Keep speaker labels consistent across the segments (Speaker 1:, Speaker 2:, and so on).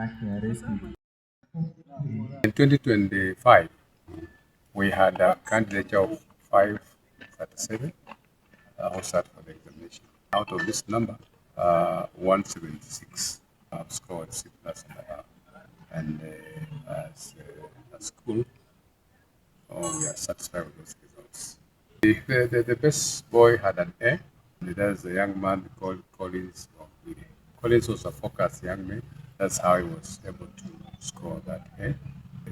Speaker 1: In 2025, we had a candidate of 537 who sat for the examination. Out of this number, 176 have scored C plus and above. And as a school, we are satisfied with those results. The best boy had an A. There's a young man called Collins. Collins was a focused young man. That's how he was able to score that A.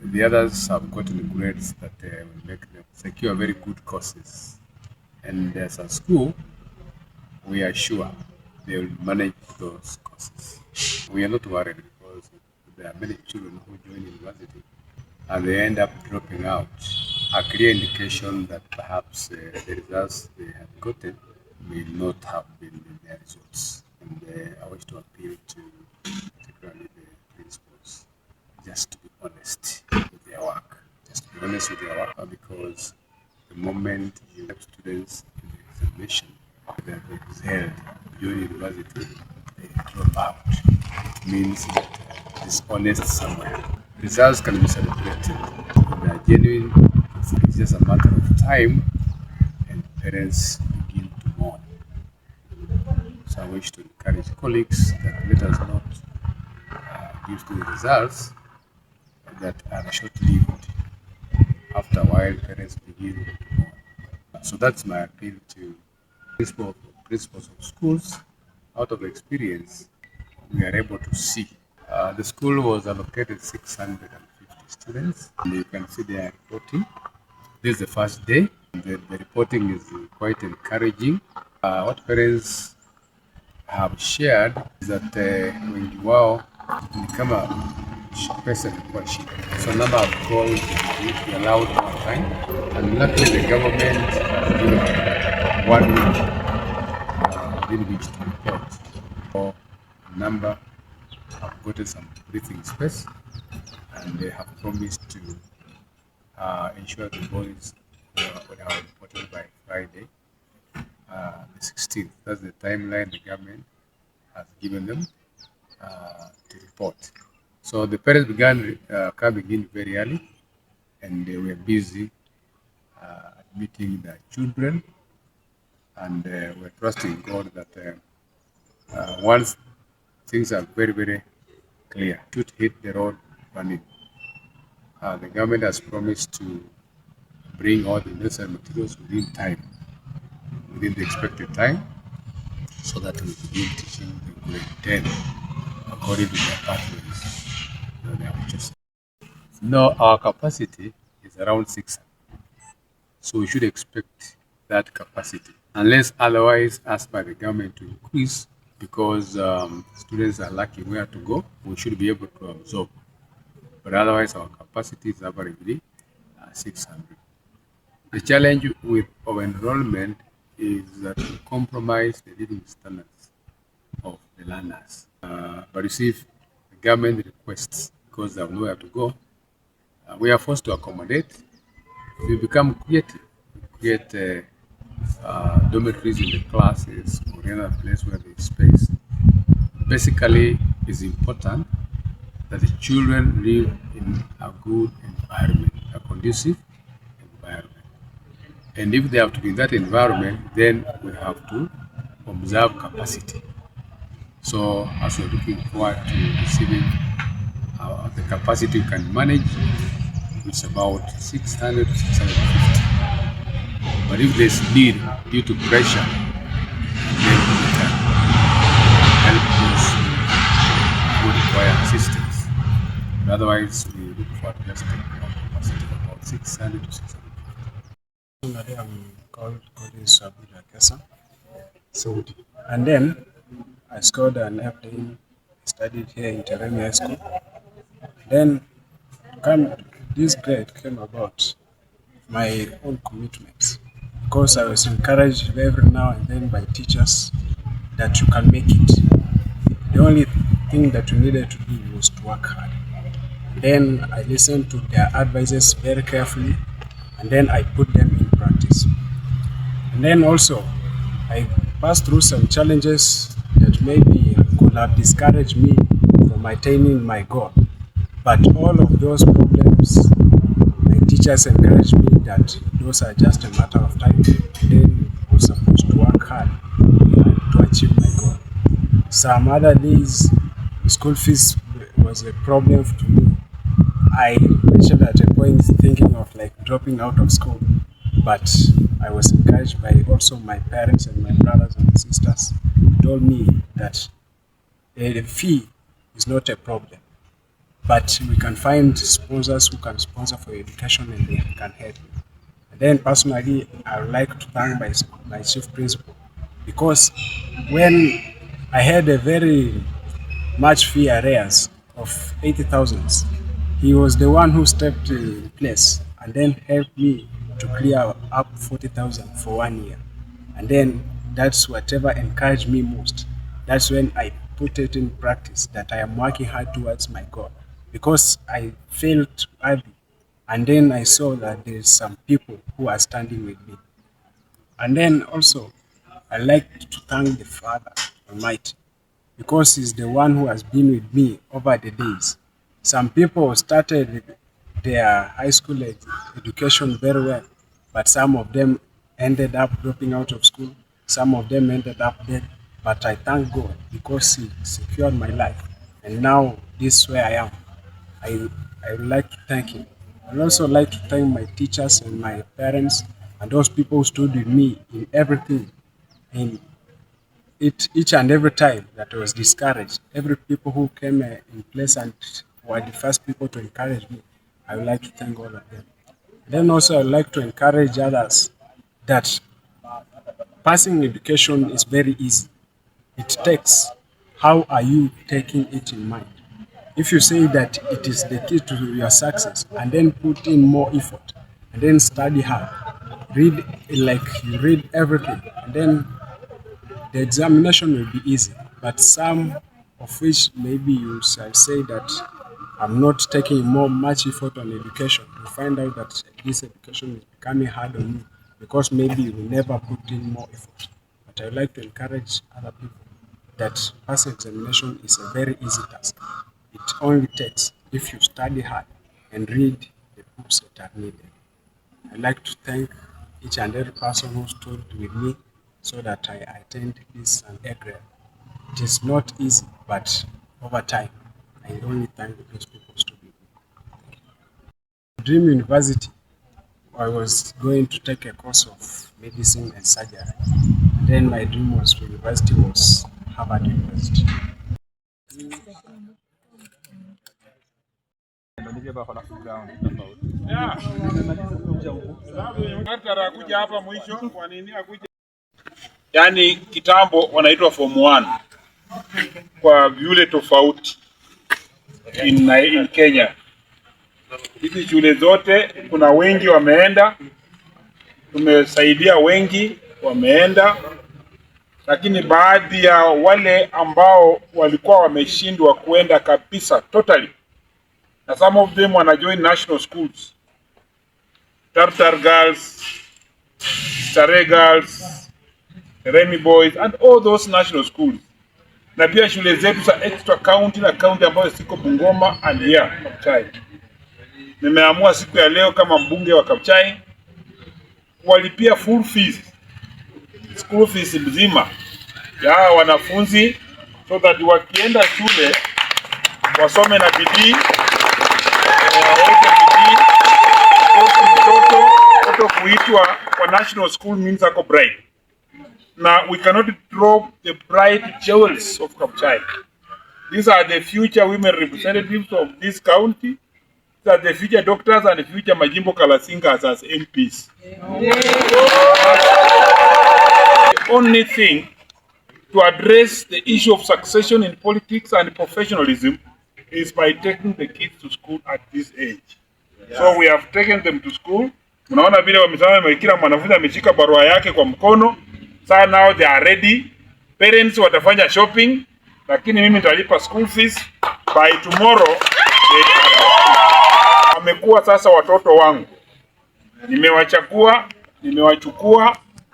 Speaker 1: The others have gotten grades that will make them secure very good courses. And as a school, we are sure they will manage those courses. We are not worried because there are many children who join university and they end up dropping out. A clear indication that perhaps the results they have gotten may not have been their results. And I wish to appeal to particularly the principals just to be honest with their work. Just to be honest with their work because the moment you have students in the examination that they excelled beyond university, they drop out. It means that it's honest somewhere. Results can be celebrated. They are genuine. It's just a matter of time and parents begin to mourn. So I wish to encourage colleagues that let us not give to the results that are short-lived. After a while, parents begin to mourn. So that's my appeal to principals of schools. Out of experience, we are able to see. The school was allocated 650 students, and you can see they are reporting. This is the first day. The reporting is quite encouraging. What parents have shared is that wengi wao ni kama pesa ilikuwa shida. So number of calls we allowed more time, and luckily the government given 1 week in which to report. So number have gotten some breathing space, and they have promised to ensure the boys would have reported by Friday, the 16th. That's the timeline the government has given them to report. So the parents began coming in very early, and they were busy admitting their children, and we're trusting God that once things are very, very clear, should hit the road running. The government has promised to bring all the necessary materials within the expected time, so that we begin teaching the grade 10 according to their pathways. No, our capacity is around 600. So we should expect that capacity, unless otherwise asked by the government to increase, because students are lacking where to go. We should be able to absorb. But otherwise, our capacity is averagely 600. The challenge with our enrollment is that we compromise the living standards of the learners. But you see, if the government requests, because they have nowhere to go, we are forced to accommodate. We become creative. We create dormitories in the classes or in other place where there is space. Basically, it's important that the children live in a good environment, a conducive environment. And if they have to be in that environment, then we have to observe capacity. So as we're looking forward to receiving the capacity we can manage, it's about 600 to 650. But if there's need due to pressure, then we can help those who require assistance. But otherwise, we look for just a capacity of about 600 to 650.
Speaker 2: I'm called Collins Abdullah Kessa, Saudi. And then I scored an F-day, studied here in Teremi High School. Then this grade came about my own commitments, because I was encouraged every now and then by teachers that you can make it. The only thing that you needed to do was to work hard. Then I listened to their advices very carefully, and then I put them in practice. And then also I passed through some challenges that maybe could have discouraged me from attaining my goal. But all of those problems, my teachers encouraged me that those are just a matter of time. Then I was supposed to work hard to achieve my goal. Some other days, school fees was a problem to me. I mentioned at a point thinking of like dropping out of school, but I was encouraged by also my parents and my brothers and sisters who told me that the fee is not a problem, but we can find sponsors who can sponsor for education and they can help you. And then personally, I would like to thank my chief principal because when I had a very much fee arrears of 80,000, he was the one who stepped in place and then helped me to clear up 40,000 for 1 year. And then that's whatever encouraged me most. That's when I put it in practice that I am working hard towards my goal because I failed early. And then I saw that there's some people who are standing with me. And then also, I like to thank the Father Almighty because he's the one who has been with me over the days. Some people started their high school education very well, but some of them ended up dropping out of school. Some of them ended up dead. But I thank God because he secured my life. And now this is where I am. I would like to thank him. I would also like to thank my teachers and my parents and those people who stood with me in everything. In each and every time that I was discouraged, every people who came in place and were the first people to encourage me, I would like to thank all of them. Then also I would like to encourage others that passing education is very easy. It takes how are you taking it in mind. If you say that it is the key to your success and then put in more effort and then study hard, read like you read everything and then the examination will be easy, but some of which maybe you shall say that I'm not taking much effort on education. You find out that this education is becoming hard on you because maybe you will never put in more effort. But I would like to encourage other people that passing examination is a very easy task. It only takes if you study hard and read the books that are needed. I'd like to thank each and every person who stood with me so that I attained this and a grade. It is not easy, but over time, I only thank those people who stood with me. Dream University, I was going to take a course of medicine and surgery. Then my dream was university was Harvard University.
Speaker 3: Yaani kitambo wanaitwa form 1 kwa yule tofauti in Kenya. Hizi shule zote kuna wengi wameenda, tumesaidia wengi wameenda, lakini baadhi ya wale ambao walikuwa wameshindwa kuenda kabisa totally, na some of them wana join national schools, Tartar Girls, Starehe Girls, Remy Boys and all those national schools, na pia shule zetu za extra county na county ambayo siko Bungoma and here Kapchai. Nimeamua siku ya leo kama mbunge wa Kapchai walipia full fees, school fees mzima ya wanafunzi, so that wakienda shule wasome na bidii, waweke bidii. Mtoto kuitwa kwa national school means ako bright. Now we cannot drop the bright jewels of Kapchai. These are the future women representatives of this county. These are the future doctors and the future Majimbo Kalasingas as MPs. The only thing to address the issue of succession in politics and professionalism is by taking the kids to school at this age. So we have taken them to school. Unaona vile wamesema kila mwanafunzi ameshika barua yake kwa mkono. So now they are ready. Parents watafanya shopping, lakini mimi nitalipa school fees by tomorrow. Wamekuwa sasa watoto wangu. Nimewachukua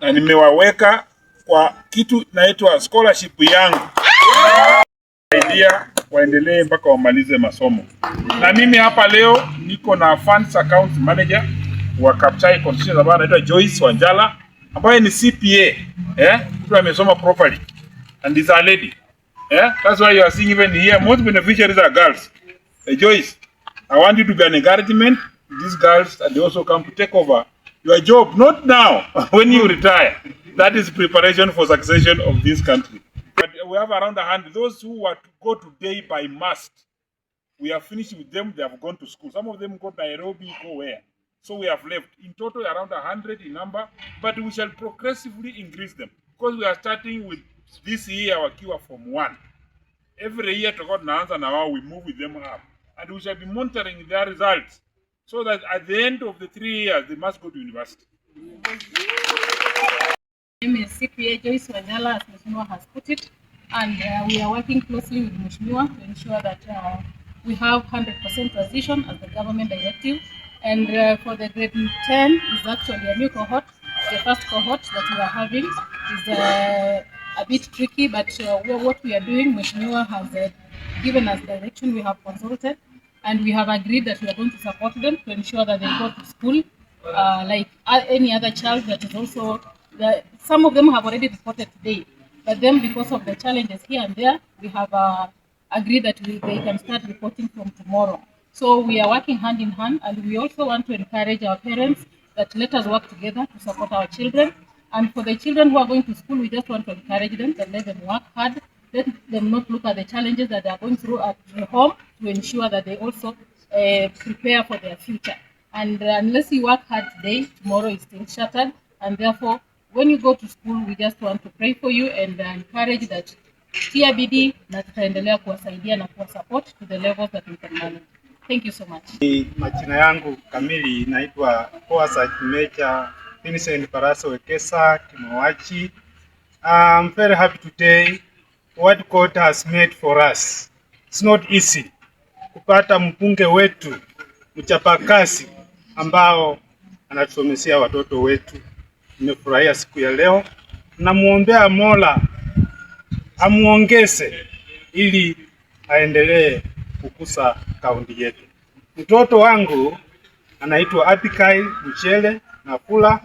Speaker 3: na nimewaweka kwa kitu inaitwa scholarship yangu. Idea waendelee mpaka wamalize masomo. Na mimi hapa leo niko na funds account manager wa Kabuchai Constituency ambaye anaitwa Joyce Wanjala, ambaye ni CPA, mtu amesoma properly, and is a lady. That's why you are seeing even here most beneficiaries are girls. Joyce, I want you to be an encouragement to these girls, and they also come to take over your job, not now, when you retire. That is preparation for succession of this country. But we have around 100. Those who were to go today by must, we have finished with them. They have gone to school. Some of them go to Nairobi, go where? So we have left. In total, around 100 in number, but we shall progressively increase them because we are starting with this year our cure from 1. Every year to God Naanza now we move with them up, and we shall be monitoring their results so that at the end of the 3 years they must go to university.
Speaker 4: My name is CPA Joyce Wanjala, as Mheshimiwa has put it, and we are working closely with Mheshimiwa to ensure that we have 100% transition as the government directive. And for the grade 10 is actually a new cohort. The first cohort that we are having is a bit tricky, but what we are doing, Mheshimiwa has given us direction. We have consulted, and we have agreed that we are going to support them to ensure that they go to school like any other child that is also. Some of them have already reported today, but then because of the challenges here and there, we have agreed that they can start reporting from tomorrow. So we are working hand in hand, and we also want to encourage our parents that let us work together to support our children. And for the children who are going to school, we just want to encourage them and let them work hard. Let them not look at the challenges that they are going through at home, to ensure that they also prepare for their future. And unless you work hard today, tomorrow is still shattered. And therefore, when you go to school, we just want to pray for you and encourage that tia bidii na tutaendelea kuwasaidia na kuwasupport to the levels that we can manage. Thank you so much.
Speaker 5: Majina yangu kamili naitwa Sergeant Major Vincent Paraso Wekesa Kimowachi. I'm very happy today what God has made for us. It's not easy kupata mbunge wetu mchapakazi ambao anatusomeshia watoto wetu. Nimefurahia siku ya leo. Namuombea Mola amuongeze ili aendelee kukuza kaunti yetu. Mtoto wangu anaitwa Abigail Mchele Nafula,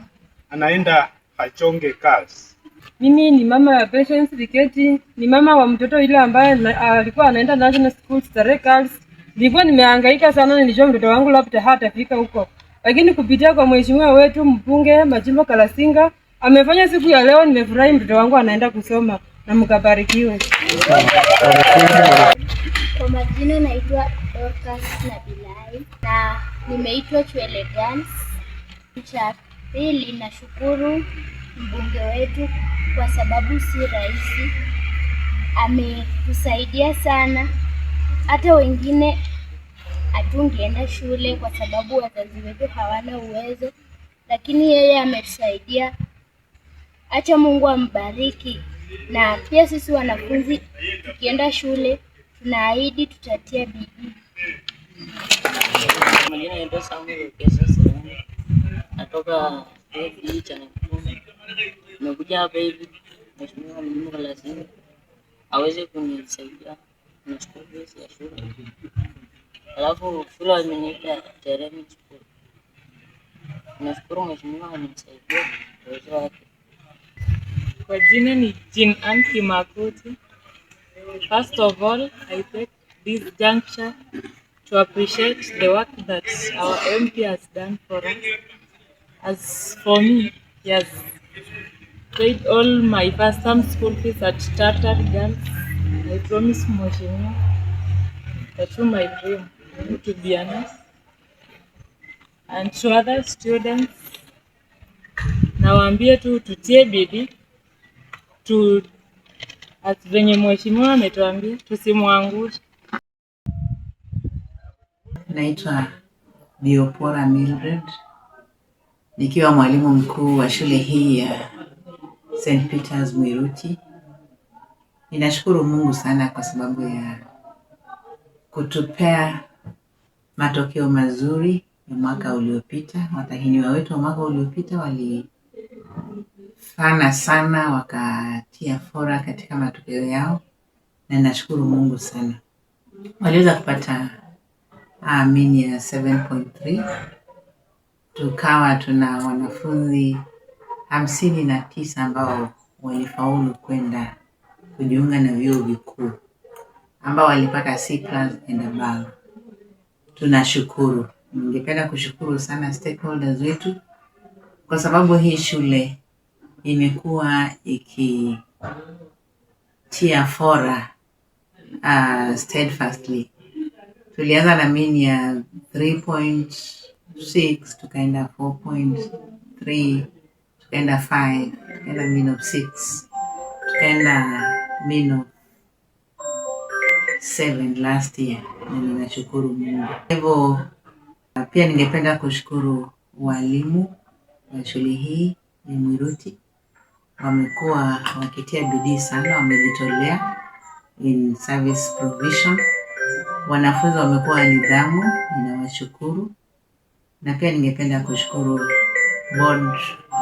Speaker 5: anaenda Achonge Girls.
Speaker 6: Mimi ni mama ya Patience Viketi, ni mama wa mtoto yule ambaye alikuwa anaenda National School Starehe Girls. Nilikuwa nimehangaika sana, nilijua mtoto wangu labda hatafika huko. Lakini kupitia kwa mheshimiwa wetu mbunge Majimbo Kalasinga amefanya siku ya leo, nimefurahi mtoto wangu anaenda kusoma, na mkabarikiwe.
Speaker 7: Kwa majina naitwa Dorcas Nabilai na nimeitwa Chwele Girls. Cha pili, nashukuru mbunge wetu kwa sababu si rahisi, ametusaidia sana. Hata wengine hatungeenda shule kwa sababu wazazi wetu hawana uwezo, lakini yeye ametusaidia. Acha Mungu ambariki. Na pia sisi wanafunzi tukienda shule tunaahidi tutatia bidii.
Speaker 8: Majina yetu Samuel Kesa Sereni, natoka hii cha Nakuru. Nimekuja hapa hivi Mheshimiwa Majimbo Kalasinga aweze kunisaidia na school fees ya shule. Alafu shule ameniita Teremi School. Nashukuru Mheshimiwa amenisaidia uwezo wake.
Speaker 9: Kwa jina ni Jean Ann Kimakuti. First of all, I take this juncture to appreciate the work that our MP has done for us. As for me, he has paid all my first term school fees at Charter Girls. I promise Mheshimiwa that to my dream to be a nurse. And to other students, nawaambia tu tutie bidii tu, venye mheshimiwa ametuambia tusimwangushe.
Speaker 10: Naitwa Biopora Mildred, nikiwa mwalimu mkuu wa shule hii ya St. Peter's Mwiruti. Ninashukuru Mungu sana kwa sababu ya kutupea matokeo mazuri ya mwaka uliopita. Watahiniwa wetu wa mwaka uliopita walifana sana, wakatia fora katika matokeo yao, na nashukuru Mungu sana. waliweza kupata mean ya 7.3. Tukawa tuna wanafunzi 59 ambao walifaulu kwenda kujiunga na vyuo vikuu ambao walipata C+ and above. Tunashukuru. Ningependa kushukuru sana stakeholders wetu kwa sababu hii shule imekuwa ikitia fora steadfastly. Tulianza na mean ya 3.6, tukaenda 4.3, tukaenda 5, tukaenda mean of 6, tukaenda mean of 7 last year, na ninashukuru Mungu. Hivyo pia ningependa kushukuru walimu wa shule hii ya Mwiruti. Wamekuwa wakitia bidii sana, wamejitolea in service provision. Wanafunzi wamekuwa nidhamu, ninawashukuru. Na pia ningependa kushukuru Board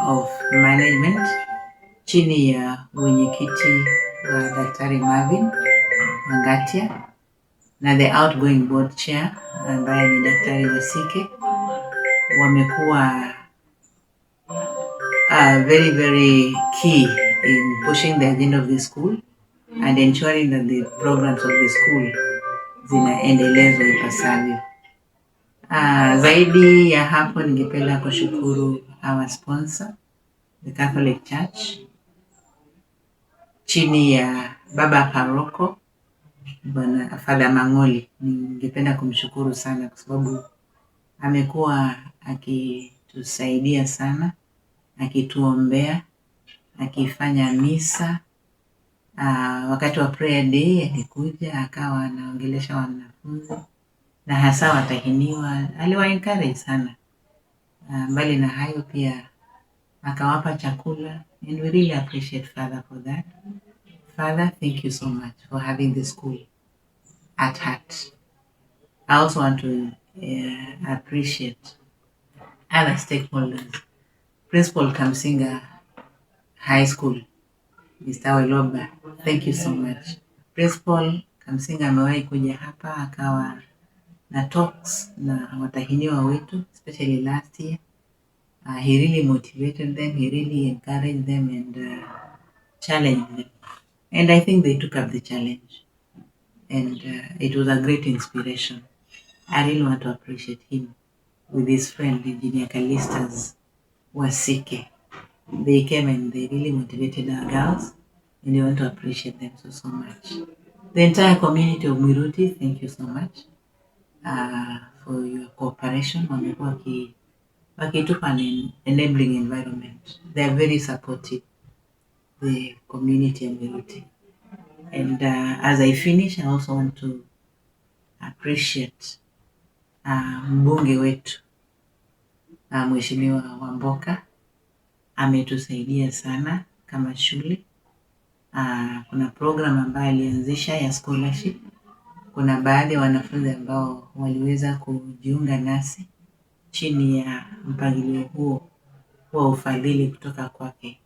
Speaker 10: of Management chini ya mwenyekiti wa Daktari Marvin Mangatia na the outgoing board chair ambaye ni Daktari Wasike. Wamekuwa very, very key in pushing the agenda of the school and ensuring that the programs of the school zinaendelezwa ipasavyo. Zaidi ya hapo ningependa kushukuru our sponsor, the Catholic Church, chini ya Baba Paroko, Bwana Father Mangoli. Ningependa kumshukuru sana kwa sababu amekuwa akitusaidia sana, akituombea, akifanya misa. Wakati wa prayer day alikuja akawa anaongelesha wanafunzi na hasa watahiniwa, aliwa encourage sana. Mbali na hayo pia akawapa chakula, and we really appreciate Father for that. Father, thank you so much for having the school at heart. I also want to appreciate other stakeholders. Principal Kamsinga High School, Mr. Weloba, thank you so much. Principal Kamsinga amewahi kuja hapa akawa na talks na watahiniwa wetu, especially last year. He really motivated them, he really encouraged them and challenged them. And I think they took up the challenge. And it was a great inspiration. I really want to appreciate him with his friend, Engineer Callistus Wasike. They came and they really motivated our girls, and we want to appreciate them so much. The entire community of Mwiruti, thank you so much for your cooperation. Wamekuwa wakitupa an enabling environment. They are very supportive, the community of Mwiruti. And as I finish, I also want to appreciate mbunge wetu Mheshimiwa Wamboka. Ametusaidia sana kama shule. Kuna program ambayo alianzisha ya scholarship. Kuna baadhi ya wanafunzi ambao waliweza kujiunga nasi chini ya mpangilio huo wa ufadhili kutoka kwake,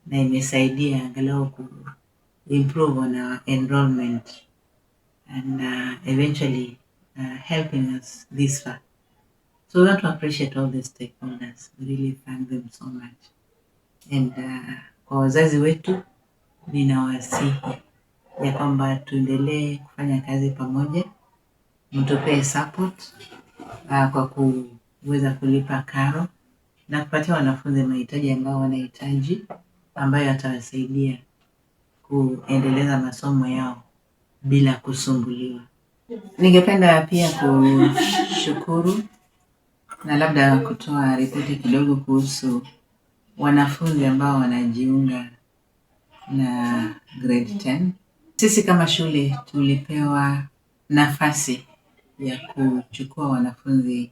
Speaker 10: na imesaidia angalau ku improve on our enrollment and eventually helping us this far. So we want to appreciate all the stakeholders. We really thank them so much. And kwa wazazi wetu ninawasihi ya kwamba tuendelee kufanya kazi pamoja, mtupee support kwa kuweza kulipa karo na kupatia wanafunzi mahitaji ambao wanahitaji, ambayo yatawasaidia kuendeleza masomo yao bila kusumbuliwa. Ningependa pia kushukuru na labda kutoa ripoti kidogo kuhusu wanafunzi ambao wanajiunga na grade 10. Sisi kama shule tulipewa nafasi ya kuchukua wanafunzi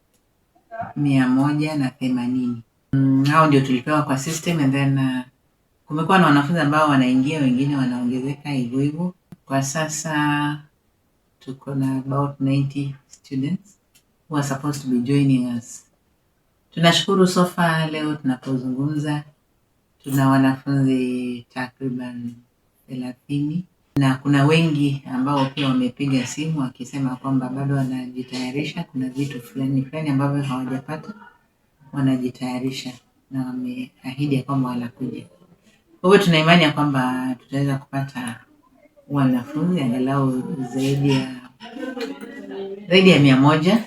Speaker 10: 180. Hao ndio tulipewa kwa system, and then kumekuwa na wanafunzi ambao wanaingia, wengine wanaongezeka hivyo hivyo. Kwa sasa tuko na about 90 students who are supposed to be joining us. Tunashukuru so far leo tunapozungumza tuna wanafunzi takriban 30 na kuna wengi ambao pia wamepiga simu wakisema kwamba bado wanajitayarisha. Kuna vitu fulani ambavyo hawajapata, wanajitayarisha na wameahidi ya kwamba wanakuja. Kwa hivyo tuna imani ya kwamba tutaweza kupata wanafunzi angalau zaidi ya 100.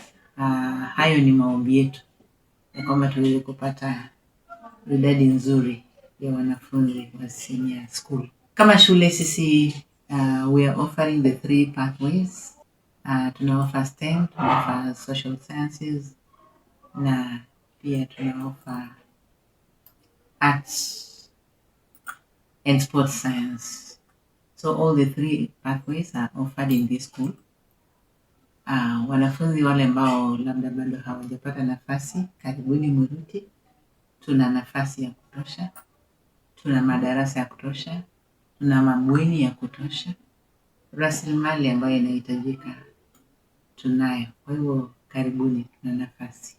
Speaker 10: Hayo ni maombi yetu ya kwamba tuweze kupata idadi nzuri ya wanafunzi wa senior school. Kama shule sisi we are offering the 3 pathways. Tuna offer STEM, tuna offer social sciences, na pia tuna offer arts and sports science. So all the 3 pathways are offered in this school. Wanafunzi wale ambao labda bado hawajapata nafasi, karibuni Muruti. Tuna nafasi ya kutosha, tuna madarasa ya kutosha, tuna mabweni ya kutosha, rasilimali ambayo inahitajika tunayo. Kwa hivyo karibuni, tuna nafasi.